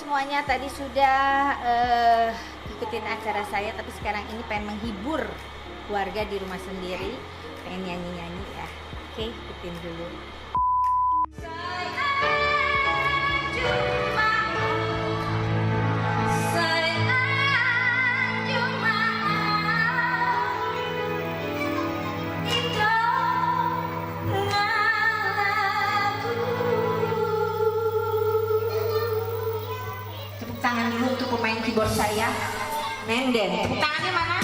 semuanya, tadi sudah ikutin acara saya, tapi sekarang ini pengen menghibur keluarga di rumah sendiri, pengen nyanyi-nyanyi ya. Oke, ikutin dulu. Tepuk tangan dulu untuk pemain keyboard saya, Nenden. Tepuk tangannya mana?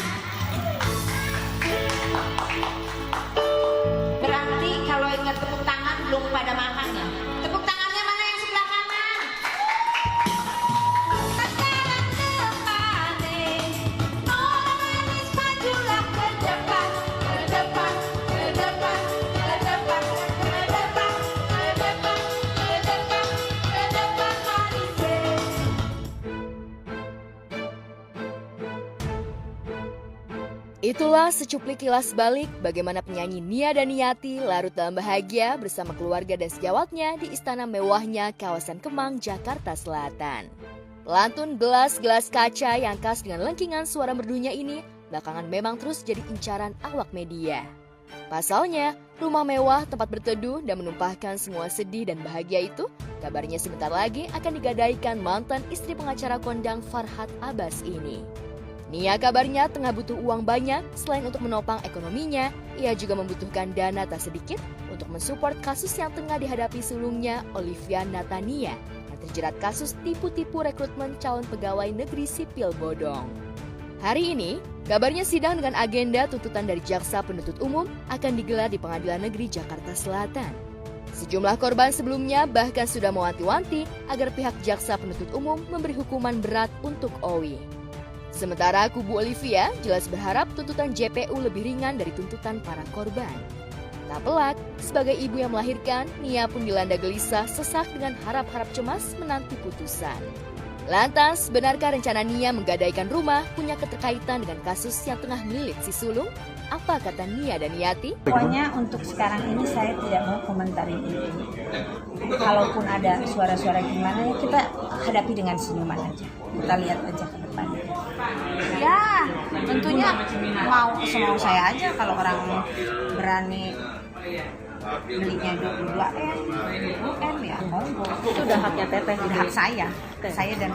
Berarti kalau ingat tepuk tangan belum pada makan ya. Tepuk tangannya mana yang sebelah kanan? Sekarang depan nih, manis majulah ke depan, ke depan, ke depan, ke depan, ke depan, ke depan, ke depan, ke depan manis. Itulah secuplik kilas balik bagaimana penyanyi Nia Daniati larut dalam bahagia bersama keluarga dan sejawatnya di istana mewahnya kawasan Kemang, Jakarta Selatan. Pelantun gelas-gelas kaca yang khas dengan lengkingan suara merdunya ini belakangan memang terus jadi incaran awak media. Pasalnya, rumah mewah tempat berteduh dan menumpahkan semua sedih dan bahagia itu kabarnya sebentar lagi akan digadaikan mantan istri pengacara kondang Farhad Abbas ini. Nia kabarnya tengah butuh uang banyak, selain untuk menopang ekonominya, ia juga membutuhkan dana tak sedikit untuk mensupport kasus yang tengah dihadapi sulungnya Olivia Natania yang terjerat kasus tipu-tipu rekrutmen calon pegawai negeri sipil bodong. Hari ini, kabarnya sidang dengan agenda tuntutan dari Jaksa Penuntut Umum akan digelar di Pengadilan Negeri Jakarta Selatan. Sejumlah korban sebelumnya bahkan sudah mewanti-wanti agar pihak Jaksa Penuntut Umum memberi hukuman berat untuk Owi. Sementara kubu Olivia jelas berharap tuntutan JPU lebih ringan dari tuntutan para korban. Tak pelak, sebagai ibu yang melahirkan, Nia pun dilanda gelisah sesak dengan harap-harap cemas menanti putusan. Lantas, benarkah rencana Nia menggadaikan rumah punya keterkaitan dengan kasus yang tengah melilit si sulung? Apa kata Nia Daniati? Pokoknya untuk sekarang ini saya tidak mau komentarin itu. Kalaupun ada suara-suara gimana, ya kita hadapi dengan senyuman aja. Kita lihat aja ke depan. Ya, tentunya mau semau saya aja kalau orang berani belinya 22 M ya monggo. Itu udah haknya Teteh, Udah hak saya. Saya dan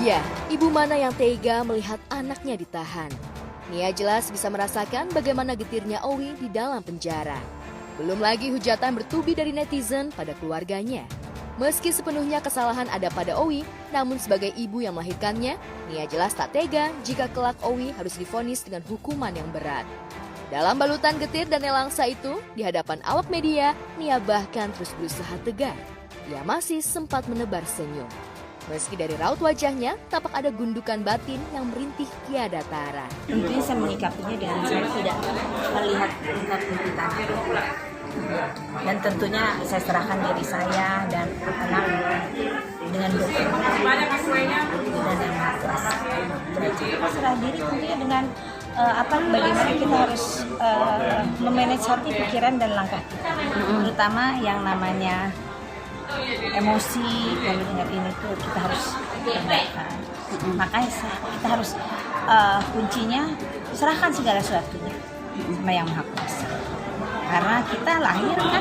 Ya, ibu mana yang tega melihat anaknya ditahan? Nia jelas bisa merasakan bagaimana getirnya Owi di dalam penjara. Belum lagi hujatan bertubi dari netizen pada keluarganya. Meski sepenuhnya kesalahan ada pada Owi, namun sebagai ibu yang melahirkannya, Nia jelas tak tega jika kelak Owi harus divonis dengan hukuman yang berat. Dalam balutan getir dan nelangsa itu, di hadapan awak media, Nia bahkan terus berusaha tegar. Ia masih sempat menebar senyum. Meski dari raut wajahnya, tampak ada gundukan batin yang merintih tiada tara. tentunya saya menyikapinya dengan saya tidak melihat tingkat tuntutan. Dan tentunya saya serahkan diri saya dan anak dengan dokter dan yang maha kuasa. Serah diri tentunya dengan bagaimana kita harus memanage hati, pikiran dan langkah kita, terutama yang namanya emosi. Kalau dengar ini tuh kita harus rendahkan. Makanya kita harus kuncinya serahkan segala sesuatunya sama yang maha kuasa. Karena kita lahir kan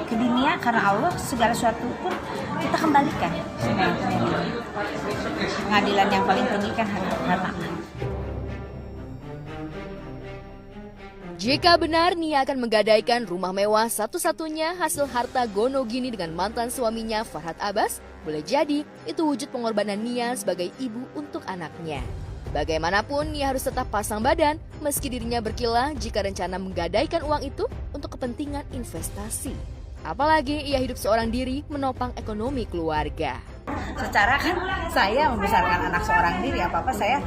ke dunia karena Allah, segala sesuatu pun kita kembalikan sama yang punya dunia. Pengadilan yang paling tinggi kan karena Jika benar Nia akan menggadaikan rumah mewah satu-satunya hasil harta gono gini dengan mantan suaminya Farhad Abbas, boleh jadi itu wujud pengorbanan Nia sebagai ibu untuk anaknya. Bagaimanapun, Nia harus tetap pasang badan meski dirinya berkilah jika rencana menggadaikan uang itu untuk kepentingan investasi. Apalagi ia hidup seorang diri menopang ekonomi keluarga. secara kan saya membesarkan anak seorang diri, apa-apa saya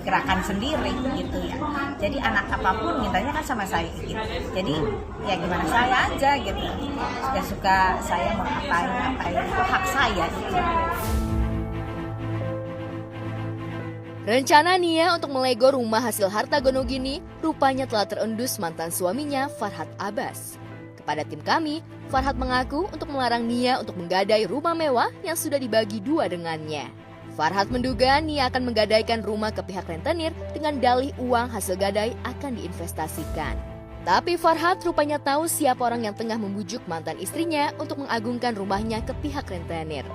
gerakan sendiri gitu ya. Jadi anak apapun mintanya kan sama saya gitu. Jadi ya gimana saya aja gitu. Suka saya mau ngapain itu hak saya gitu. Rencana Nia untuk melego rumah hasil harta gono gini rupanya telah terendus mantan suaminya Farhad Abbas. Kepada tim kami, Farhat mengaku untuk melarang Nia untuk menggadai rumah mewah yang sudah dibagi dua dengannya. Farhat menduga Nia akan menggadaikan rumah ke pihak rentenir dengan dalih uang hasil gadai akan diinvestasikan. Tapi Farhat rupanya tahu siapa orang yang tengah membujuk mantan istrinya untuk mengagungkan rumahnya ke pihak rentenir.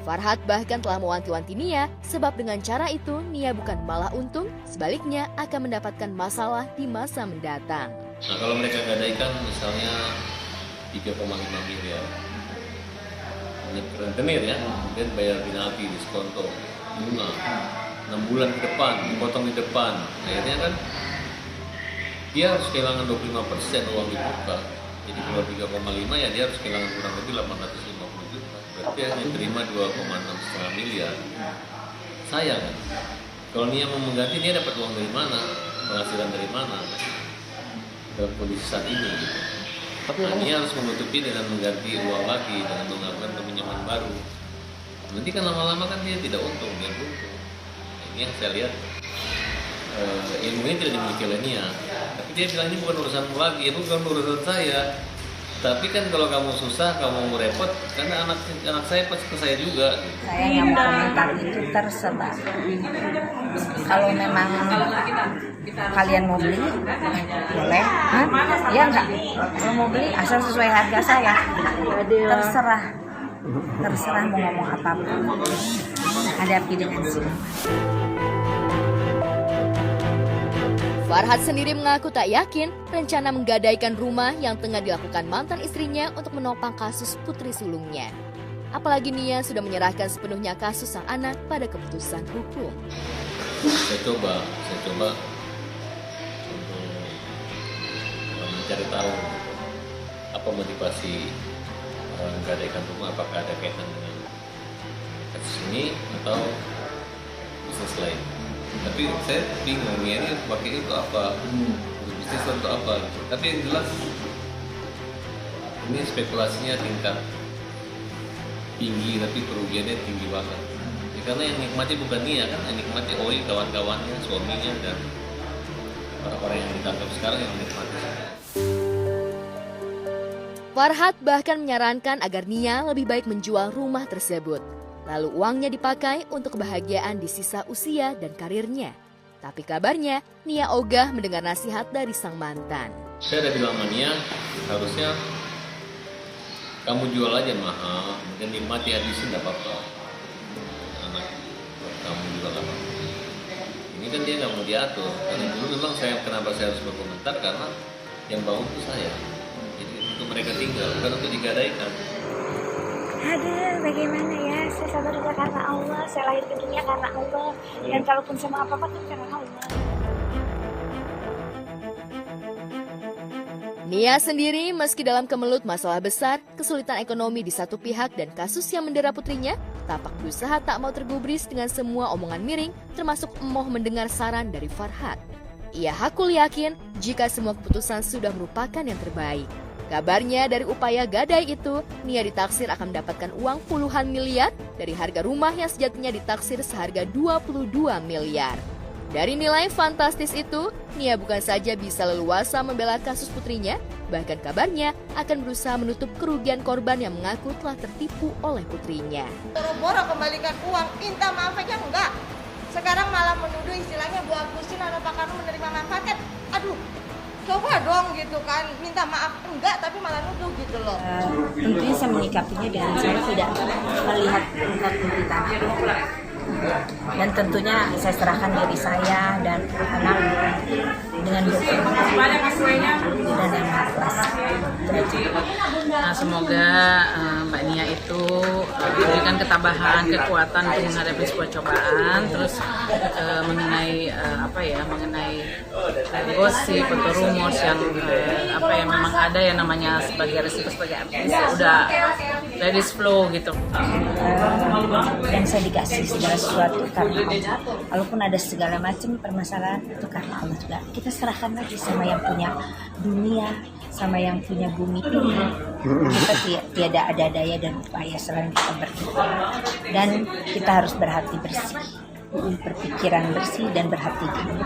Farhat bahkan telah mewanti-wanti Nia sebab dengan cara itu Nia bukan malah untung, sebaliknya akan mendapatkan masalah di masa mendatang. Nah kalau mereka gadaikan misalnya 3,5 miliar rentenir ya, kemudian bayar penalti, diskonto, bunga 6 bulan ke depan, dipotong di depan, akhirnya kan dia harus kehilangan 25% uang di muka. Jadi kalau 3,5 ya dia harus kehilangan kurang lebih 850 juta. Berarti hanya terima 2,6 miliar. Sayang kan? Kalau Nia mau mengganti, dia dapat uang dari mana? Penghasilan dari mana? Dalam kondisi saat ini gitu. Nah, Nia harus menutupi dengan mengganti uang lagi, dengan melakukan peminjaman baru. Nanti kan lama-lama kan dia tidak untung, dia buntung. Nah, ini yang saya lihat ilmunya tidak dimiliki oleh Nia. Tapi dia bilang ini bukan urusanmu lagi, itu bukan urusan saya. Tapi kan kalau kamu susah, kamu mau repot, karena anak saya pasti ke saya juga. Saya yang komentar itu terserah. Kalau memang kalian mau beli, boleh. Ya enggak. Kalau mau beli asal sesuai harga saya. Terserah. Terserah mau ngomong apapun. Hadapi dengan sini. Farhat sendiri mengaku tak yakin rencana menggadaikan rumah yang tengah dilakukan mantan istrinya untuk menopang kasus putri sulungnya. Apalagi Nia sudah menyerahkan sepenuhnya kasus sang anak pada keputusan hukum. Saya coba untuk mencari tahu apa motivasi menggadaikan rumah, apakah ada kaitan dengan kasus ini atau bisnis lain. Tapi saya bingung ya, ini pakai itu apa, bisnis untuk apa gitu. Tapi yang jelas ini spekulasinya tingkat tinggi, tapi kerugiannya tinggi banget ya, karena yang nikmati bukan Nia kan, yang nikmati Oi, kawan-kawannya, suaminya, dan orang-orang yang ditangkap sekarang yang menikmati. Farhat bahkan menyarankan agar Nia lebih baik menjual rumah tersebut. Lalu uangnya dipakai untuk kebahagiaan di sisa usia dan karirnya. Tapi kabarnya, Nia ogah mendengar nasihat dari sang mantan. Saya udah bilang sama Nia, harusnya kamu jual aja mahal, dan nikmati habisin gak apa-apa. Anak kamu juga gak apa-apa. Ini kan dia gak mau diatur. Karena dulu memang kenapa saya harus berkomentar, karena yang bangun itu saya. Jadi untuk mereka tinggal, bukan untuk digadaikan. Aduh, bagaimana ya? Saya sabar juga karena Allah. Saya lahir ke dunia karena Allah. Dan kalaupun sama apa-apa kan karena Allah. Nia sendiri meski dalam kemelut masalah besar, kesulitan ekonomi di satu pihak dan kasus yang mendera putrinya, tapak berusaha tak mau tergubris dengan semua omongan miring, termasuk emoh mendengar saran dari Farhat. Ia hakul yakin jika semua keputusan sudah merupakan yang terbaik. Kabarnya dari upaya gadai itu, Nia ditaksir akan mendapatkan uang puluhan miliar dari harga rumah yang sejatinya ditaksir seharga 22 miliar. Dari nilai fantastis itu, Nia bukan saja bisa leluasa membela kasus putrinya, bahkan kabarnya akan berusaha menutup kerugian korban yang mengaku telah tertipu oleh putrinya. Boro-boro kembalikan uang, minta maaf aja enggak. Sekarang malah menuduh istilahnya Bu Agusin atau Pak Karno menerima manfaat kan. Aduh, coba dong gitu kan, minta maaf enggak tapi malah nuduh gitu loh. Tentunya saya menyikapinya dengan saya tidak melihat tingkat penderitaan. Dan tentunya saya serahkan diri saya dan anak dengan dokter dan yang Maha Kuasa. Nah, semoga Mbak Nia itu diberikan ketabahan, kekuatan untuk menghadapi sebuah cobaan, terus mengenai mengenai gosip atau rumors yang memang ada yang namanya sebagai resiko sebagai artis udah let it flow gitu. Dan saya dikasih segala sesuatu karena Allah. Walaupun ada segala macam permasalahan itu karena Allah juga. Kita serahkan lagi sama yang punya dunia, sama yang punya bumi ini. Kita tiada ada daya dan upaya selain kita berpikir. Dan kita harus berhati bersih, berpikiran bersih dan berhati dingin.